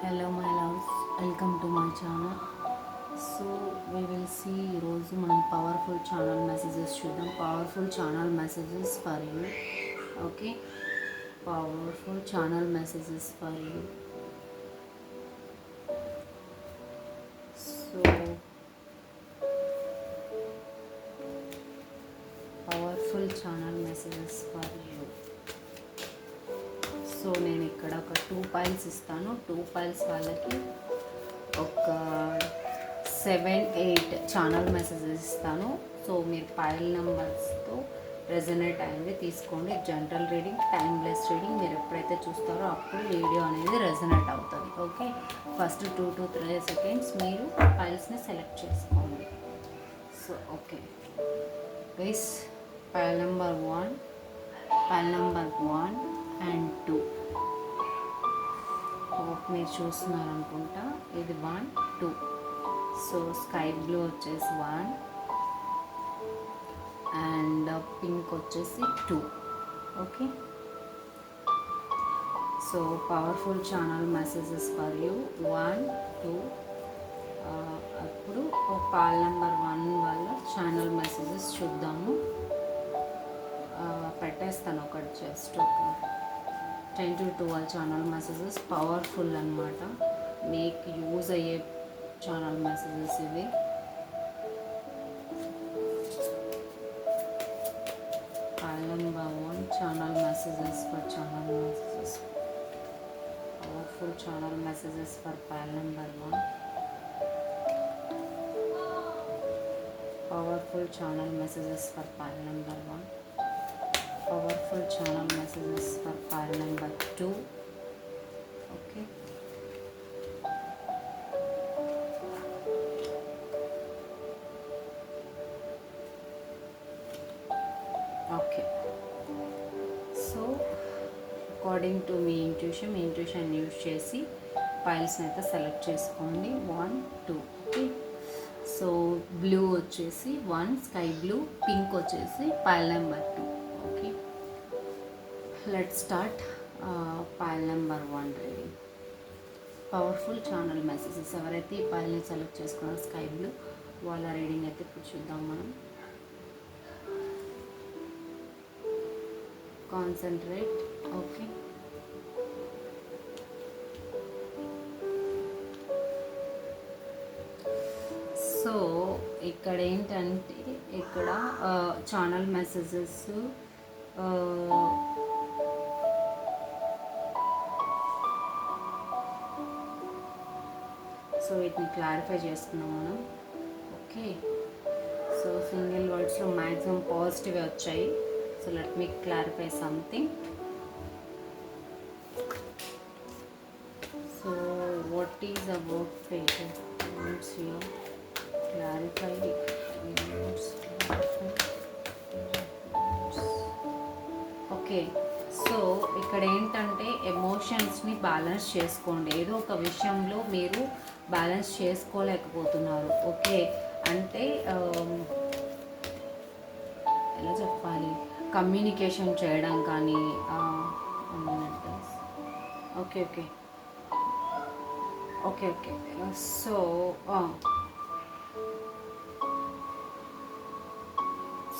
Hello my loves, welcome to my channel. So we will see ఈరోజు మనం powerful channel messages చూద్దాం. Powerful channel messages for you. Okay, powerful channel messages for you. So powerful channel messages for you. So నేను ఇక్కడ ఒక 2 piles ఇస్తాను. 2 piles వాళ్ళకి ఒక 7-8 channel messages ఇస్తాను. సో మీరు పైల్ నెంబర్స్తో రెజనేట్ అయింది తీసుకోండి. General reading, timeless reading. మీరు ఎప్పుడైతే చూస్తారో అప్పుడు వీడియో అనేది రెజనేట్ అవుతుంది. ఓకే, ఫస్ట్ 2 to 3 సెకండ్స్ మీరు పైల్స్ని సెలెక్ట్ చేసుకోండి. So okay guys, pile number 1, pile number 1 and 2 మీరు చూస్తున్నారనుకుంటా. ఇది 1, 2. సో స్కై బ్లూ వచ్చేసి 1 అండ్ పింక్ వచ్చేసి 2. Okay, so powerful channel messages for you 1, 2. అప్పుడు పాల్ నెంబర్ 1 వల్ల ఛానల్ మెసేజెస్ చూద్దాము. పెట్టేస్తాను ఒకటి, జస్ట్ ఒక 10 to 12 ఛానల్ మెసేజెస్. పవర్ఫుల్ అనమాట, మీకు యూజ్ అయ్యే ఛానల్ మెసేజెస్ ఇవి. Pal number 1 channel messages for channel messages. Powerful channel messages for pal number 1. Powerful channel messages for pal number 1. Powerful channel messages for pile number 2. Okay, okay. So according to me intuition use చేసి ఫైల్స్ని అయితే select చేసుకోండి. 1, 2. Okay, so blue వచ్చేసి 1, sky blue, pink వచ్చేసి pile number 2. Okay, let's start pile number 1 reading. Powerful channel messages. ఎవరైతే ఈ పైల్ని select చేసుకున్నారో sky blue, వాళ్ళ reading అయితే ఇప్పుడు చూద్దాం మనం. కాన్సన్ట్రేట్. ఓకే, సో ఇక్కడ ఏంటంటే ఇక్కడ ఛానల్ మెసేజెస్ సో వీటిని క్లారిఫై చేసుకున్నాం మనం. ఓకే, సో సింగిల్ వర్డ్స్లో మ్యాక్సిమం పాజిటివ్ వచ్చాయి. So let me clarify something. So what is about fate? Clarify. Okay, so ఇక్కడ ఏంటంటే ఎమోషన్స్ని బ్యాలెన్స్ చేసుకోండి. ఏదో ఒక విషయంలో మీరు బ్యాలెన్స్ చేసుకోలేకపోతున్నారు. ఓకే, అంటే ఎలా చెప్పాలి, కమ్యూనికేషన్ చేయడం కానీ. Okay okay okay okay so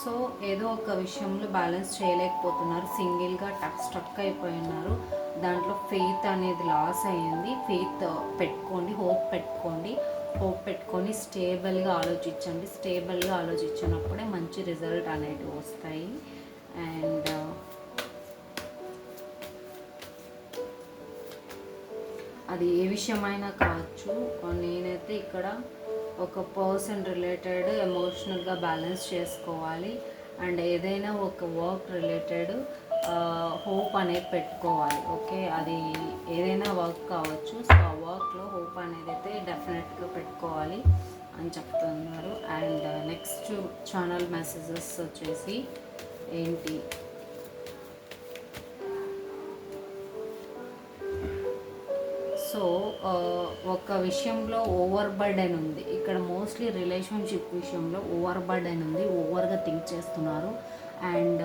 so ఏదో ఒక విషయంలో బ్యాలెన్స్ చేయలేకపోతున్నారు. సింగిల్గా స్ట్రక్ అయిపోయినారు. దాంట్లో ఫెయిత్ అనేది లాస్ అయ్యింది. ఫెయిత్ పెట్టుకోండి, హోప్ పెట్టుకొని స్టేబుల్గా ఆలోచించండి. స్టేబుల్గా ఆలోచించినప్పుడే మంచి రిజల్ట్ అనేటివి వస్తాయి. అండ్ అది ఏ విషయమైనా కావచ్చు. నేనైతే ఇక్కడ ఒక పర్సన్ రిలేటెడ్ ఎమోషనల్గా బ్యాలెన్స్ చేసుకోవాలి. అండ్ ఏదైనా ఒక వర్క్ రిలేటెడ్ హోప్ అనేది పెట్టుకోవాలి. ఓకే, అది ఏదైనా వర్క్ కావచ్చు. సో ఆ వర్క్లో హోప్ అనేది అయితే డెఫినెట్గా పెట్టుకోవాలి అని చెప్తున్నారు. అండ్ నెక్స్ట్ ఛానల్ మెసేజెస్ వచ్చేసి ఏంటి, సో ఒక విషయంలో ఓవర్ బర్డెన్ ఉంది. ఇక్కడ మోస్ట్లీ రిలేషన్షిప్ విషయంలో ఓవర్ బర్డెన్ ఉంది. ఓవర్గా థింక్ చేస్తున్నారు. అండ్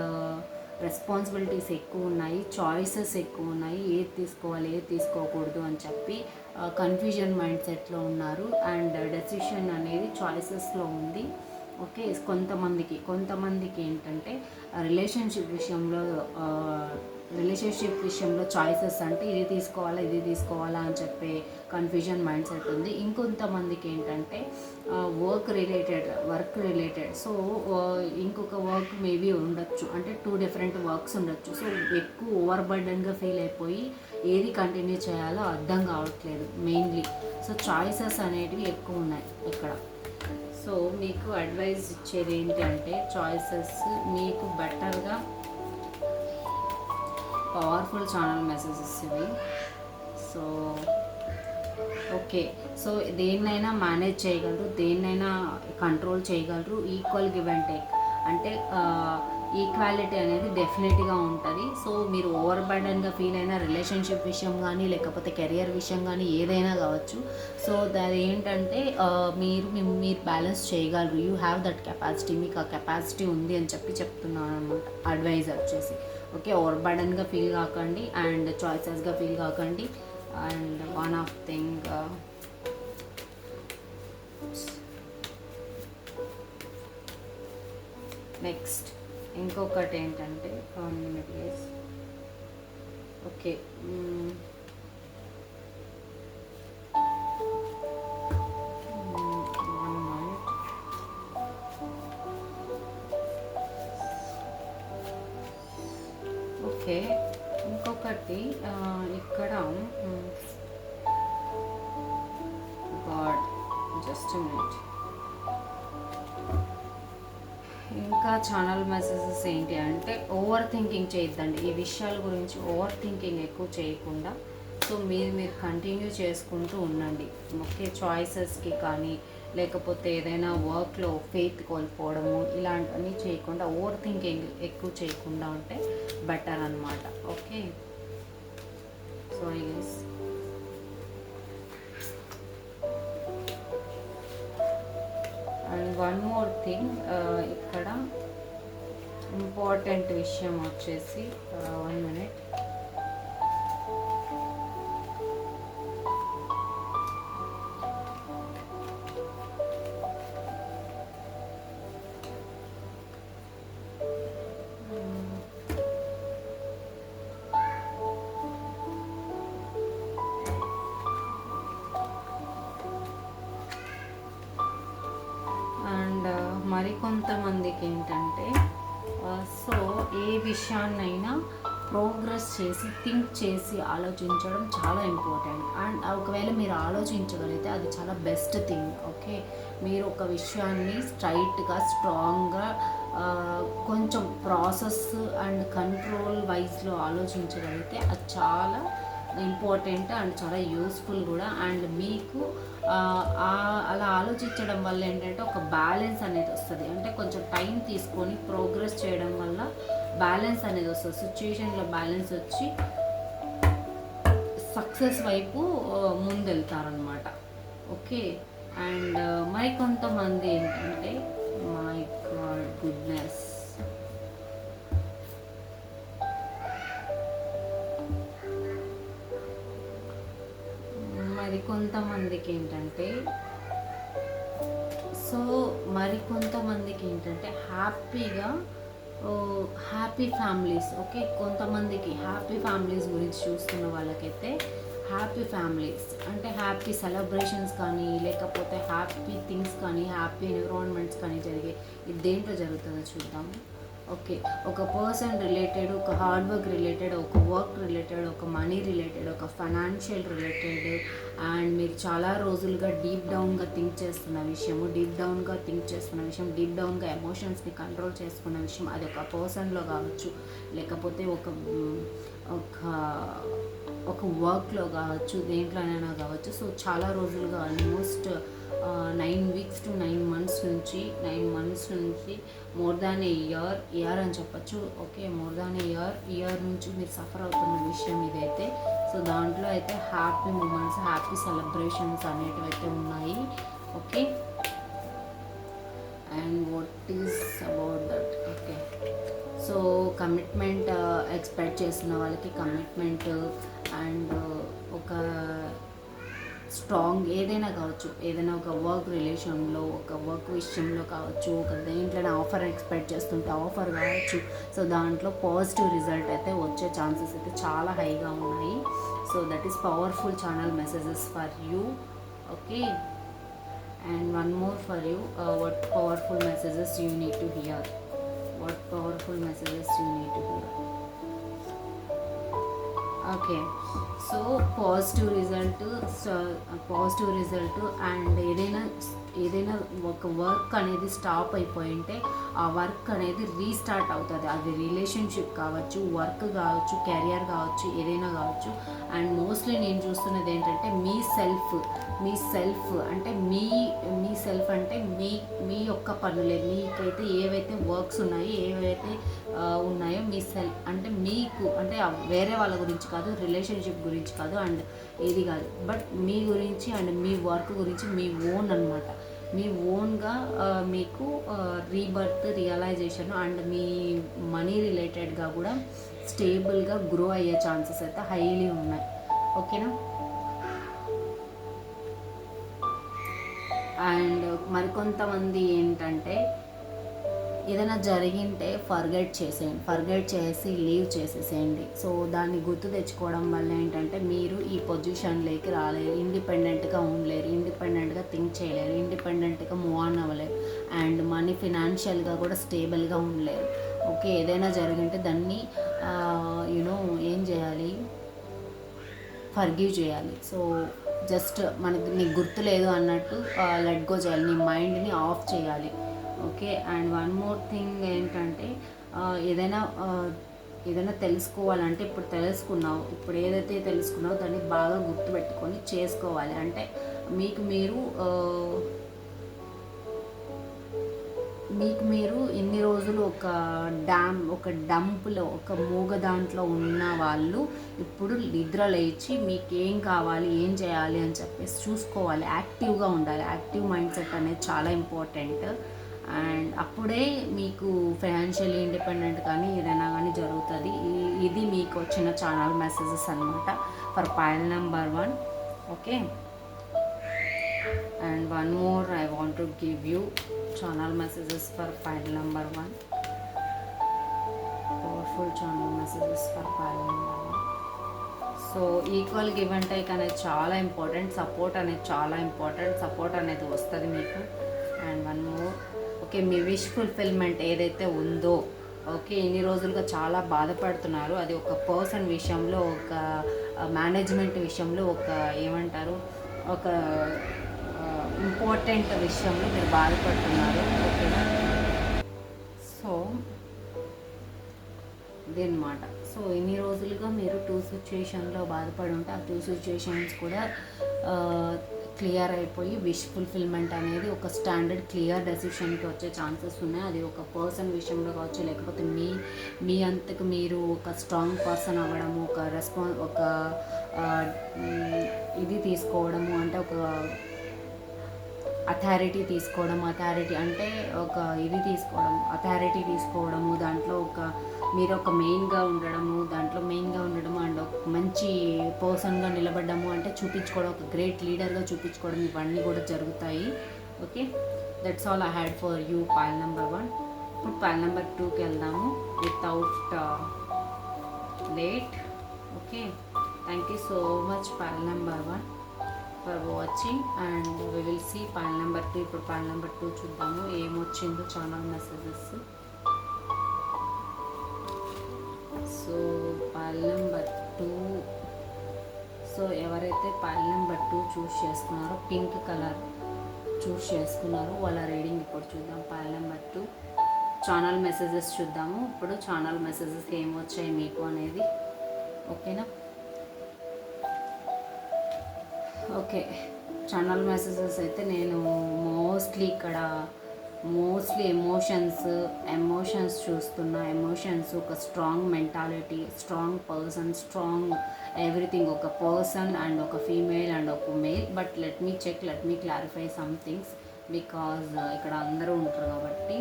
రెస్పాన్సిబిలిటీస్ ఎక్కువ ఉన్నాయి, చాయిసెస్ ఎక్కువ ఉన్నాయి, ఏది తీసుకోవాలి ఏది తీసుకోకూడదు అని చెప్పి కన్ఫ్యూజన్ మైండ్ సెట్లో ఉన్నారు. అండ్ డెసిషన్ అనేది చాయిసెస్లో ఉంది. ఓకే, కొంతమందికి ఏంటంటే రిలేషన్షిప్ విషయంలో చాయిసెస్ అంటే ఇది తీసుకోవాలా అని చెప్పే కన్ఫ్యూజన్ మైండ్ సెట్ ఉంది. ఇంకొంతమందికి ఏంటంటే వర్క్ రిలేటెడ్ సో ఇంకొక వర్క్ మేబీ ఉండొచ్చు, అంటే 2 డిఫరెంట్ వర్క్స్ ఉండొచ్చు. సో ఎక్కువ ఓవర్ బర్డన్గా ఫీల్ అయిపోయి ఏది కంటిన్యూ చేయాలో అర్థం కావట్లేదు మెయిన్లీ. సో చాయిసెస్ అనేటివి ఎక్కువ ఉన్నాయి ఇక్కడ. సో మీకు అడ్వైజ్ ఇచ్చేది ఏంటి అంటే చాయిసెస్ మీకు బెటర్గా పవర్ఫుల్ ఛానల్ మెసేజెస్ ఇవి. సో ఓకే, సో దేన్నైనా మేనేజ్ చేయగలరు, దేన్నైనా కంట్రోల్ చేయగలరు. ఈక్వల్ గివ్ అండ్ టేక్ అంటే ఈక్వాలిటీ అనేది డెఫినెట్గా ఉంటుంది. సో మీరు ఓవర్ బర్డన్గా ఫీల్ అయిన రిలేషన్షిప్ విషయం కానీ లేకపోతే కెరియర్ విషయం కానీ ఏదైనా కావచ్చు. సో అది ఏంటంటే మీరు బ్యాలెన్స్ చేయగలరు. యూ హ్యావ్ దట్ కెపాసిటీ, మీకు ఆ కెపాసిటీ ఉంది అని చెప్తున్నాను అనమాట అడ్వైజ్ వచ్చేసి. ఓకే, ఓవర్ బర్డన్గా ఫీల్ కాకండి అండ్ చాయిసెస్గా ఫీల్ కాకండి. And one of thing next ఇంకొకటి ఏంటంటే ఓకే, ఓకే ఇంకొకటి ఇక్కడ గాడ్ జస్ట్ మినిట్. ఇంకా ఛానల్ మెసేజెస్ ఏంటి అంటే ఓవర్ థింకింగ్ చేయొద్దండి ఈ విషయాల గురించి. ఓవర్ థింకింగ్ ఎక్కువ చేయకుండా సో మీరు కంటిన్యూ చేసుకుంటూ ఉండండి. ఓకే, చాయిసెస్కి కానీ లేకపోతే ఏదైనా వర్క్లో ఫెయిత్ కోల్పోవడము ఇలాంటివన్నీ చేయకుండా ఓవర్ థింకింగ్ ఎక్కువ చేయకుండా ఉంటే బెటర్ అన్నమాట. Okay, so yes and one more thing, ఇక్కడ ఇంపార్టెంట్ విషయం వచ్చేసి 1 minute. మరికొంతమందికి ఏంటంటే సో ఏ విషయాన్నైనా ప్రోగ్రెస్ చేసి థింక్ చేసి ఆలోచించడం చాలా ఇంపార్టెంట్. అండ్ ఒకవేళ మీరు ఆలోచించగలిగితే అది చాలా బెస్ట్ థింగ్. ఓకే, మీరు ఒక విషయాన్ని స్ట్రైట్గా స్ట్రాంగ్గా కొంచెం ప్రాసెస్ అండ్ కంట్రోల్ వైజ్లో ఆలోచించగలిగితే అది చాలా ఇంపార్టెంట్ అండ్ చాలా యూస్ఫుల్ కూడా. అండ్ మీకు అలా ఆలోచించడం వల్ల ఏంటంటే ఒక బ్యాలెన్స్ అనేది వస్తుంది. అంటే కొంచెం టైం తీసుకొని ప్రోగ్రెస్ చేయడం వల్ల బ్యాలెన్స్ అనేది వస్తుంది. సిచ్యుయేషన్లో బ్యాలెన్స్ వచ్చి సక్సెస్ వైపు ముందెళ్తారనమాట. ఓకే, అండ్ మరికొంతమంది ఏంటంటే మై గాడ్ గుడ్నెస్, మరికొంతమందికి ఏంటంటే హ్యాపీ ఫ్యామిలీస్. ఓకే, కొంతమందికి హ్యాపీ ఫ్యామిలీస్ గురించి చూస్తున్న వాళ్ళకైతే హ్యాపీ ఫ్యామిలీస్ అంటే హ్యాపీ సెలబ్రేషన్స్ కానీ లేకపోతే హ్యాపీ థింగ్స్ కానీ హ్యాపీ ఎన్విరాన్మెంట్స్ కానీ జరిగే ఇది దేంట్లో జరుగుతుందో చూద్దాము. ఓకే, ఒక పర్సన్ రిలేటెడ్, ఒక హార్డ్ వర్క్ రిలేటెడ్, ఒక వర్క్ రిలేటెడ్, ఒక మనీ రిలేటెడ్, ఒక ఫైనాన్షియల్ రిలేటెడ్ అండ్ మీరు చాలా రోజులుగా డీప్ డౌన్గా థింక్ చేస్తున్న విషయం, డీప్ డౌన్గా ఎమోషన్స్ని కంట్రోల్ చేసుకున్న విషయం, అది ఒక పర్సన్లో కావచ్చు లేకపోతే ఒక వర్క్లో కావచ్చు, దేంట్లోనైనా కావచ్చు. సో చాలా రోజులుగా ఆల్మోస్ట్ 9 weeks to 9 months నుంచి మోర్ దాన్ ఏ ఇయర్ అని చెప్పచ్చు. ఓకే, మోర్ దాన్ ఏ ఇయర్ నుంచి మీరు సఫర్ అవుతున్న విషయం ఇదైతే. సో దాంట్లో అయితే హ్యాపీ మూమెంట్స్, హ్యాపీ సెలబ్రేషన్స్ అనేటివి అయితే ఉన్నాయి. Okay, and what is about that. Okay, so commitment expect చేస్తున్న వాళ్ళకి కమిట్మెంట్ అండ్ ఒక స్ట్రాంగ్ ఏదైనా కావచ్చు, ఏదైనా ఒక వర్క్ రిలేషన్లో, ఒక వర్క్ విషయంలో కావచ్చు, ఒక దేంట్లోనే ఆఫర్ ఎక్స్పెక్ట్ చేస్తుంటే ఆఫర్ కావచ్చు. సో దాంట్లో పాజిటివ్ రిజల్ట్ అయితే వచ్చే ఛాన్సెస్ అయితే చాలా హైగా ఉన్నాయి. So that is powerful channel messages for you. Okay, and one more for you. What powerful messages you need to hear? What powerful messages you need to hear? Okay, so positive result and ఏదైనా ఒక work అనేది stop అయిపోయి ఉంటే ఆ work అనేది restart అవుతుంది. అది relationship కావచ్చు, వర్క్ కావచ్చు, కెరియర్ కావచ్చు, ఏదైనా కావచ్చు. అండ్ మోస్ట్లీ నేను చూస్తున్నది ఏంటంటే మీ సెల్ఫ్ అంటే మీ సెల్ఫ్ అంటే మీ యొక్క పనులే, మీకైతే ఏవైతే వర్క్స్ ఉన్నాయో, ఏవైతే ఉన్నాయో మీ సెల్ఫ్ అంటే మీకు, అంటే వేరే వాళ్ళ గురించి కాదు, రిలేషన్షిప్ గురించి కాదు, అండ్ ఏది కాదు, బట్ మీ గురించి అండ్ మీ వర్క్ గురించి, మీ ఓన్ అనమాట. మీ ఓన్గా మీకు రీబర్త్, రియలైజేషన్ అండ్ మీ మనీ రిలేటెడ్గా కూడా స్టేబుల్గా గ్రో అయ్యే ఛాన్సెస్ అయితే హైలీ ఉన్నాయి. ఓకేనా? అండ్ మరికొంతమంది ఏంటంటే ఏదైనా జరిగింటే ఫర్గెట్ చేసి లీవ్ చేసేసేయండి. సో దాన్ని గుర్తు తెచ్చుకోవడం వల్ల ఏంటంటే మీరు ఈ పొజిషన్లోకి రాలేరు, ఇండిపెండెంట్గా ఉండలేరు, ఇండిపెండెంట్గా థింక్ చేయలేరు, ఇండిపెండెంట్గా మూవ్ ఆన్ అవ్వలేరు, అండ్ మనీ ఫినాన్షియల్గా కూడా స్టేబుల్గా ఉండలేరు. ఓకే, ఏదైనా జరిగింటే దాన్ని ఏం చేయాలి? ఫర్గివ్ చేయాలి. సో జస్ట్ మనకి నీకు గుర్తు లేదు అన్నట్టు లెట్ గో చేయాలి, నీ మైండ్ని ఆఫ్ చేయాలి. Okay, and one more thing ఏంటంటే ఏదైనా తెలుసుకోవాలంటే ఇప్పుడు ఏదైతే తెలుసుకున్నావో దాన్ని బాగా గుర్తుపెట్టుకొని చేసుకోవాలి. అంటే మీకు మీరు ఇన్ని రోజులు ఒక డంప్లో, ఒక మూగ దాంట్లో ఉన్న వాళ్ళు ఇప్పుడు నిద్ర లేచి మీకు ఏం కావాలి, ఏం చేయాలి అని చెప్పేసి చూసుకోవాలి. యాక్టివ్గా ఉండాలి. యాక్టివ్ మైండ్ సెట్ అనేది చాలా ఇంపార్టెంట్. అండ్ అప్పుడే మీకు ఫైనాన్షియల్లీ ఇండిపెండెంట్ కానీ ఏదైనా కానీ జరుగుతుంది. ఇది మీకు వచ్చిన ఛానల్ మెసేజెస్ అనమాట for pile number 1. Okay, and one more I want to give you channel messages for pile number 1. Powerful channel messages for pile number 1. So equal give and take అనేది చాలా ఇంపార్టెంట్. సపోర్ట్ అనేది వస్తుంది మీకు. And one more, okay, me wish fulfilment ఏదైతే ఉందో, okay, ఇన్ని రోజులుగా చాలా బాధపడుతున్నారు, అది ఒక పర్సన్ విషయంలో, ఒక మేనేజ్మెంట్ విషయంలో, ఒక ఏమంటారు, ఒక ఇంపార్టెంట్ విషయంలో మీరు బాధపడుతున్నారు. ఓకేనా? సో ఇదన్నమాట. సో ఇన్ని రోజులుగా మీరు 2 సిచ్యుయేషన్లో బాధపడి ఉంటే ఆ 2 సిచ్యుయేషన్స్ కూడా క్లియర్ అయిపోయి విష్ ఫుల్ఫిల్మెంట్ అనేది ఒక స్టాండర్డ్ క్లియర్ డెసిషన్కి వచ్చే ఛాన్సెస్ ఉన్నాయి. అది ఒక పర్సన్ విషయంలో కావచ్చు, లేకపోతే మీ అంతకు మీరు ఒక స్ట్రాంగ్ పర్సన్ అవ్వడము, ఒక ఇది తీసుకోవడము, అంటే ఒక అథారిటీ అంటే ఒక ఇది అథారిటీ తీసుకోవడము, దాంట్లో మీరు ఒక మెయిన్గా ఉండడము అండ్ ఒక మంచి పర్సన్గా నిలబడము, అంటే చూపించుకోవడం, ఒక గ్రేట్ లీడర్గా చూపించుకోవడం, ఇవన్నీ కూడా జరుగుతాయి. Okay, that's all I had for you pile number 1. ఇప్పుడు పైల్ నెంబర్ 2కి వెళ్దాము without late. Okay, thank you so much pile number 1 for watching and we will see pile number 2. ఇప్పుడు పైల్ నెంబర్ 2 చూద్దాము ఏమొచ్చిందో channel messages. So pile number 2, so ఎవరైతే pile number 2 choose చేసుకున్నారో, pink colour చూస్ చేసుకున్నారో వాళ్ళ reading ఇప్పుడు చూద్దాం. Pile number 2 channel messages చూద్దాము. ఇప్పుడు ఛానల్ మెసేజెస్ ఏమొచ్చాయి మీకు అనేది. ఓకేనా? ఓకే, ఛానల్ మెసేజెస్ అయితే నేను మోస్ట్లీ ఎమోషన్స్ చూస్తున్నా. ఎమోషన్స్, ఒక strong mentality, strong person, strong everything, ఒక పర్సన్ అండ్ ఒక ఫీమేల్ అండ్ ఒక male. But let me clarify some things because ఇక్కడ అందరూ ఉంటారు కాబట్టి.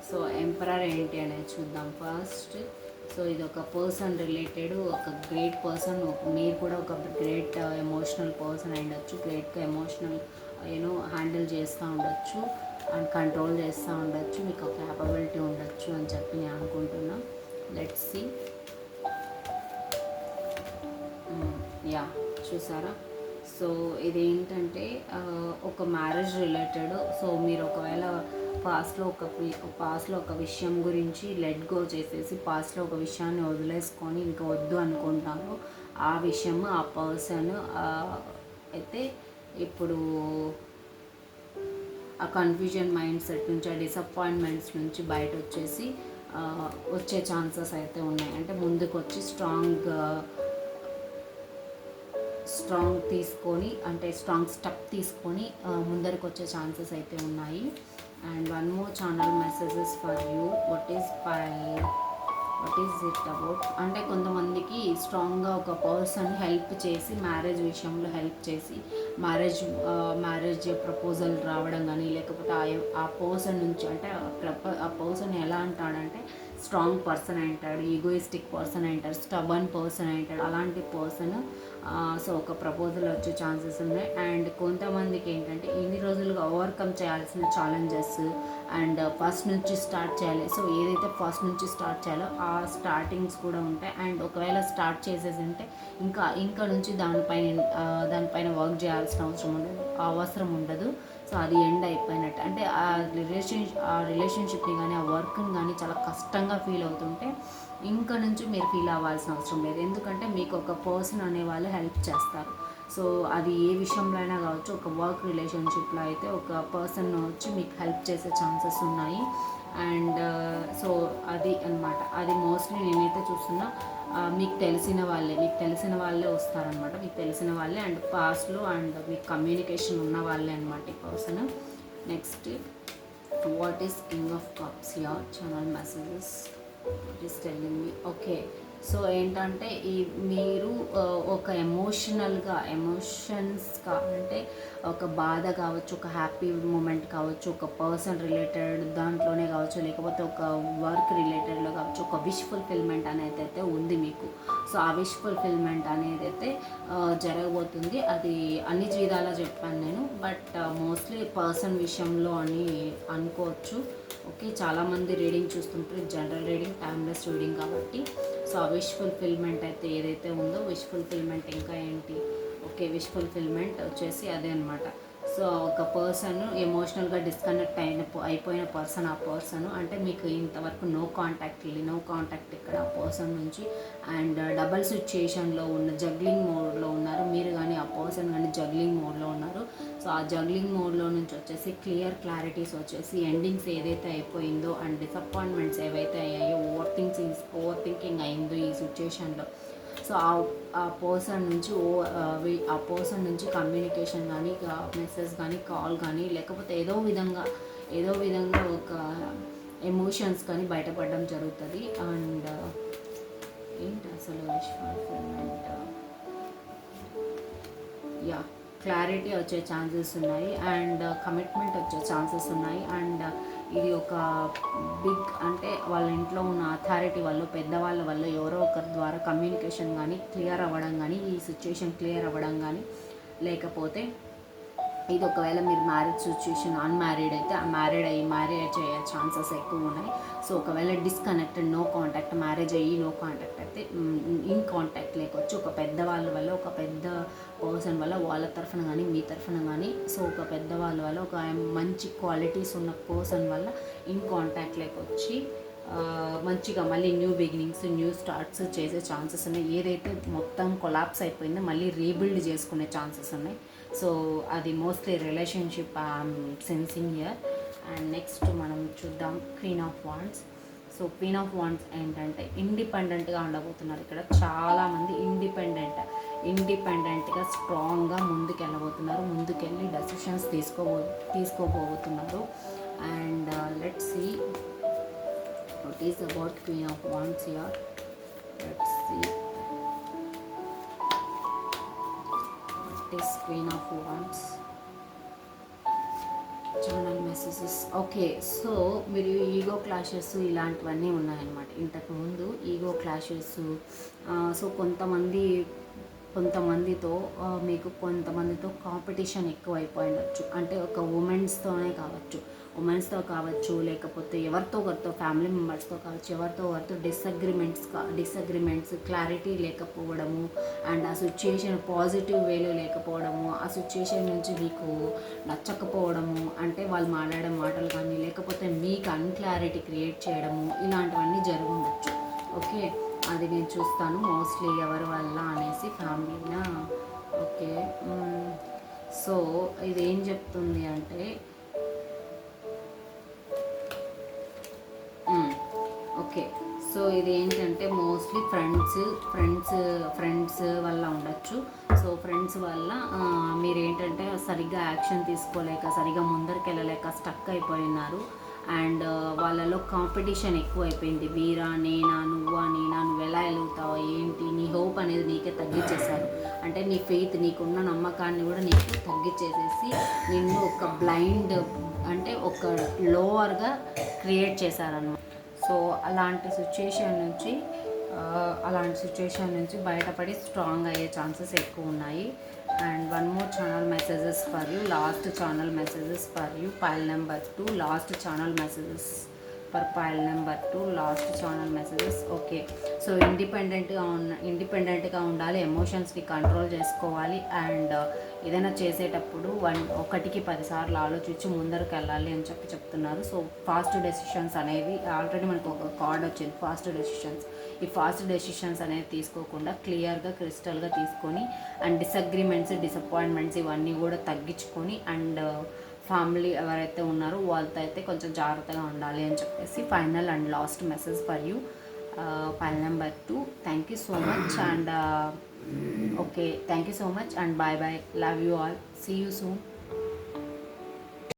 సో ఎంపరర్ ఏంటి అనేది చూద్దాం ఫస్ట్. సో ఇది ఒక పర్సన్ రిలేటెడ్, ఒక గ్రేట్ పర్సన్. మీరు కూడా ఒక గ్రేట్ ఎమోషనల్ పర్సన్ అయి ఉండొచ్చు. గ్రేట్గా ఎమోషనల్ హ్యాండిల్ చేస్తూ ఉండొచ్చు అండ్ కంట్రోల్ చేస్తూ ఉండొచ్చు. మీకు ఒక క్యాపబిలిటీ ఉండొచ్చు అని చెప్పి నేను అనుకుంటున్నా. Let's see. యా, చూసారా? సో ఇదేంటంటే ఒక మ్యారేజ్ రిలేటెడ్. సో మీరు ఒకవేళ పాస్ట్లో ఒక విషయం గురించి లెట్ గో చేసేసి పాస్ట్లో ఒక విషయాన్ని వదిలేసుకొని ఇంకా వద్దు అనుకుంటాను. ఆ విషయం ఆ పర్సన్ అయితే ఇప్పుడు ఆ కన్ఫ్యూజన్ మైండ్ సెట్ నుంచి, ఆ డిసప్పాయింట్మెంట్స్ నుంచి బయట వచ్చేసి వచ్చే ఛాన్సెస్ అయితే ఉన్నాయి. అంటే ముందుకు వచ్చి స్ట్రాంగ్ తీసుకొని, అంటే స్ట్రాంగ్ స్టెప్ తీసుకొని ముందరికి వచ్చే ఛాన్సెస్ అయితే ఉన్నాయి. And one more channel messages for you. What is it about అంటే కొంతమందికి స్ట్రాంగ్గా ఒక పర్సన్ హెల్ప్ చేసి, మ్యారేజ్ విషయంలో హెల్ప్ చేసి, మ్యారేజ్ ప్రపోజల్ రావడం కానీ, లేకపోతే ఆ పర్సన్ నుంచి, అంటే ఆ పర్సన్ ఎలా అంటాడంటే స్ట్రాంగ్ పర్సన్ అంటాడు, ఈగోయిస్టిక్ పర్సన్ అంటాడు, స్టబర్న్ పర్సన్ అంటాడు. అలాంటి పర్సన్ సో ఒక ప్రపోజల్ వచ్చే ఛాన్సెస్ ఉన్నాయి. అండ్ కొంతమందికి ఏంటంటే ఇన్ని రోజులుగా ఓవర్కమ్ చేయాల్సిన ఛాలెంజెస్ అండ్ ఫస్ట్ నుంచి స్టార్ట్ చేయాలి. సో ఏదైతే ఫస్ట్ నుంచి స్టార్ట్ చేయాలో ఆ స్టార్టింగ్స్ కూడా ఉంటాయి. అండ్ ఒకవేళ స్టార్ట్ చేసేసి ఉంటే ఇంకా నుంచి దానిపైన వర్క్ చేయాల్సిన అవసరం ఉండదు. సో అది ఎండ్ అయిపోయినట్టు. అంటే ఆ రిలేషన్షిప్ని కానీ, ఆ వర్క్ని కానీ చాలా కష్టంగా ఫీల్ అవుతుంటే ఇంకా నుంచి మీరు ఫీల్ అవ్వాల్సిన అవసరం లేదు. ఎందుకంటే మీకు ఒక పర్సన్ అనేవాళ్ళు హెల్ప్ చేస్తారు. సో అది ఏ విషయంలో అయినా కావచ్చు. ఒక వర్క్ రిలేషన్షిప్లో అయితే ఒక పర్సన్ వచ్చి మీకు హెల్ప్ చేసే ఛాన్సెస్ ఉన్నాయి. అండ్ సో అది అన్నమాట. అది మోస్ట్లీ నేనైతే చూస్తున్నా మీకు తెలిసిన వాళ్ళే వస్తారనమాట. మీకు తెలిసిన వాళ్ళే అండ్ పాస్ట్లో అండ్ మీకు కమ్యూనికేషన్ ఉన్న వాళ్ళే అనమాట ఈ person. Next, what is king of cups your channel messages it is telling me. Okay, so ఏంటంటే మీరు ఒక ఎమోషన్స్గా, అంటే ఒక బాధ కావచ్చు, ఒక హ్యాపీ మూమెంట్ కావచ్చు, ఒక పర్సన్ రిలేటెడ్ దాంట్లోనే కావచ్చు, లేకపోతే ఒక వర్క్ రిలేటెడ్లో కావచ్చు, ఒక విష్ ఫుల్ఫిల్మెంట్ అనేది అయితే ఉంది మీకు. సో ఆ విష్ ఫుల్ఫిల్మెంట్ అనేది అయితే జరగబోతుంది. అది అన్ని విధాలా చెప్పాను నేను, బట్ మోస్ట్లీ పర్సన్ విషయంలో అని అనుకోవచ్చు. ఓకే, చాలామంది రీడింగ్ చూస్తుంటారు, జనరల్ రీడింగ్, టైమ్లెస్ రీడింగ్ కాబట్టి. సో ఆ విష్ ఫుల్ఫిల్మెంట్ అయితే ఏదైతే ఉందో, విష్ ఫుల్ఫిల్మెంట్ ఇంకా ఏంటి, ఓకే విష్ ఫుల్ఫిల్మెంట్ వచ్చేసి అదే అనమాట. సో ఒక పర్సన్ ఎమోషనల్గా డిస్కనెక్ట్ అయిపోయిన పర్సన్, ఆ పర్సన్ అంటే మీకు ఇంతవరకు నో కాంటాక్ట్ ఇక్కడ ఆ పర్సన్ నుంచి. అండ్ డబల్ సిచ్యుయేషన్లో జగ్లింగ్ మోడ్లో ఉన్నారు మీరు కానీ, ఆ పర్సన్ కానీ జగ్లింగ్ మోడ్లో ఉన్నారు. సో ఆ జగ్లింగ్ మోడ్లో నుంచి వచ్చేసి క్లారిటీస్ వచ్చేసి ఎండింగ్స్ ఏదైతే అయిపోయిందో అండ్ డిసప్పాయింట్మెంట్స్ ఏవైతే అయ్యాయో, ఓవర్ థింకింగ్ అయిందో ఈ సిచ్యుయేషన్లో. సో ఆ పర్సన్ నుంచి కమ్యూనికేషన్ కానీ, మెసేజ్ కానీ, కాల్ కానీ, లేకపోతే ఏదో విధంగా ఒక ఎమోషన్స్ కానీ బయటపడడం జరుగుతుంది. అండ్ ఏంటి అసలు విష్ ఫుల్ఫిల్మెంట్, యా క్లారిటీ వచ్చే ఛాన్సెస్ ఉన్నాయి అండ్ కమిట్మెంట్ వచ్చే ఛాన్సెస్ ఉన్నాయి. అండ్ ఇది ఒక బిగ్, అంటే వాళ్ళ ఇంట్లో ఉన్న అథారిటీ వల్ల, పెద్దవాళ్ళ వల్ల, ఎవరో ఒకరి ద్వారా కమ్యూనికేషన్ కానీ క్లియర్ అవ్వడం కానీ, ఈ సిచ్యుయేషన్ క్లియర్ అవ్వడం కానీ, లేకపోతే ఇది ఒకవేళ మీరు మ్యారేజ్ సిచ్యుయేషన్ అన్మ్యారీడ్ అయితే మ్యారేజ్ అయ్యే ఛాన్సెస్ ఎక్కువ ఉన్నాయి. సో ఒకవేళ డిస్కనెక్టెడ్, నో కాంటాక్ట్, మ్యారేజ్ అయ్యి నో కాంటాక్ట్ అయితే ఇన్ కాంటాక్ట్ లేకొచ్చు ఒక పెద్దవాళ్ళ వల్ల, ఒక పెద్ద పర్సన్ వల్ల, వాళ్ళ తరఫున కానీ మీ తరఫున కానీ. సో ఒక పెద్దవాళ్ళ వల్ల, ఒక మంచి క్వాలిటీస్ ఉన్న పర్సన్ వల్ల ఇన్ కాంటాక్ట్ లేకొచ్చి మంచిగా మళ్ళీ న్యూ బిగినింగ్స్, న్యూ స్టార్ట్స్ చేసే ఛాన్సెస్ ఉన్నాయి. ఏదైతే మొత్తం కొలాప్స్ అయిపోయిందో మళ్ళీ రీబిల్డ్ చేసుకునే ఛాన్సెస్ ఉన్నాయి. సో అది mostly relationship sensing year. And next మనం చూద్దాం queen of wands. So queen of wands ఏంటంటే ఇండిపెండెంట్గా ఉండబోతున్నారు. ఇక్కడ చాలామంది ఇండిపెండెంట్గా స్ట్రాంగ్గా ముందుకెళ్ళి డెసిషన్స్ తీసుకోబోతున్నారు. And let's see what is about queen of wands here. Let's see what is queen of wands. Channel messages. Okay. So మీరు ఈగో క్లాషెస్ ఇలాంటివన్నీ ఉన్నాయన్నమాట. ఇంతకుముందు ఈగో క్లాషెస్, సో కొంతమందితో మీకు కొంతమందితో కాంపిటీషన్ ఎక్కువైపోయి ఉండొచ్చు. అంటే ఒక ఉమెన్స్తో కావచ్చు, లేకపోతే ఎవరితో ఒకరితో ఫ్యామిలీ మెంబర్స్తో కావచ్చు, ఎవరితో ఒకరితో డిసగ్రిమెంట్స్ క్లారిటీ లేకపోవడము, అండ్ ఆ సిచ్యుయేషన్ పాజిటివ్ వేలో లేకపోవడము, ఆ సిచ్యుయేషన్ నుంచి మీకు నచ్చకపోవడము, అంటే వాళ్ళు మాట్లాడే మాటలు కానీ, లేకపోతే మీకు అన్క్లారిటీ క్రియేట్ చేయడము, ఇలాంటివన్నీ జరిగి ఉండొచ్చు. ఓకే, అది నేను చూస్తాను మోస్ట్లీ ఎవరి వల్ల అనేసి ఫ్యామిలీనా. ఓకే. సో ఇది ఏం చెప్తుంది అంటే, ఓకే, సో ఇది ఏంటంటే మోస్ట్లీ ఫ్రెండ్స్ వల్ల ఉండొచ్చు. సో ఫ్రెండ్స్ వల్ల మీరేంటంటే సరిగ్గా యాక్షన్ తీసుకోలేక, సరిగ్గా ముందరికి వెళ్ళలేక స్టక్ అయిపోయినారు. అండ్ వాళ్ళలో కాంపిటీషన్ ఎక్కువైపోయింది. వీరా, నేనా, నువ్వు ఎలా వెళ్తావా ఏంటి, నీ హోప్ అనేది నీకే తగ్గించేశారు. అంటే నీ ఫెయిత్, నీకున్న నమ్మకాన్ని కూడా నీకు తగ్గించేసేసి నిన్ను ఒక బ్లైండ్, అంటే ఒక లోవర్గా క్రియేట్ చేశారన్నమాట. సో అలాంటి సిచ్యుయేషన్ నుంచి బయటపడి స్ట్రాంగ్ అయ్యే ఛాన్సెస్ ఎక్కువ ఉన్నాయి. And one more channel messages for you, last channel messages for you, pile number 2, last channel messages for pile number 2, last channel messages. Okay, so ఇండిపెండెంట్గా ఉండాలి, ఎమోషన్స్ని కంట్రోల్ చేసుకోవాలి, అండ్ ఏదైనా చేసేటప్పుడు 1కి 10 సార్లు ఆలోచించి ముందరకు వెళ్ళాలి అని చెప్తున్నారు. సో ఫాస్ట్ డెసిషన్స్ అనేవి ఆల్రెడీ మనకు ఒక కార్డ్ వచ్చింది, ఫాస్ట్ డెసిషన్స్. ఈ ఫాస్ట్ డెసిషన్స్ అనేది తీసుకోకుండా క్లియర్గా క్రిస్టల్గా తీసుకొని, అండ్ డిసప్పాయింట్మెంట్స్ ఇవన్నీ కూడా తగ్గించుకొని, అండ్ ఫ్యామిలీ ఎవరైతే ఉన్నారో వాళ్ళతో అయితే కొంచెం జాగ్రత్తగా ఉండాలి అని చెప్పేసి final and last message for you, pile number 2. Thank you so much and okay, thank you so much and bye bye, love you all, see you soon.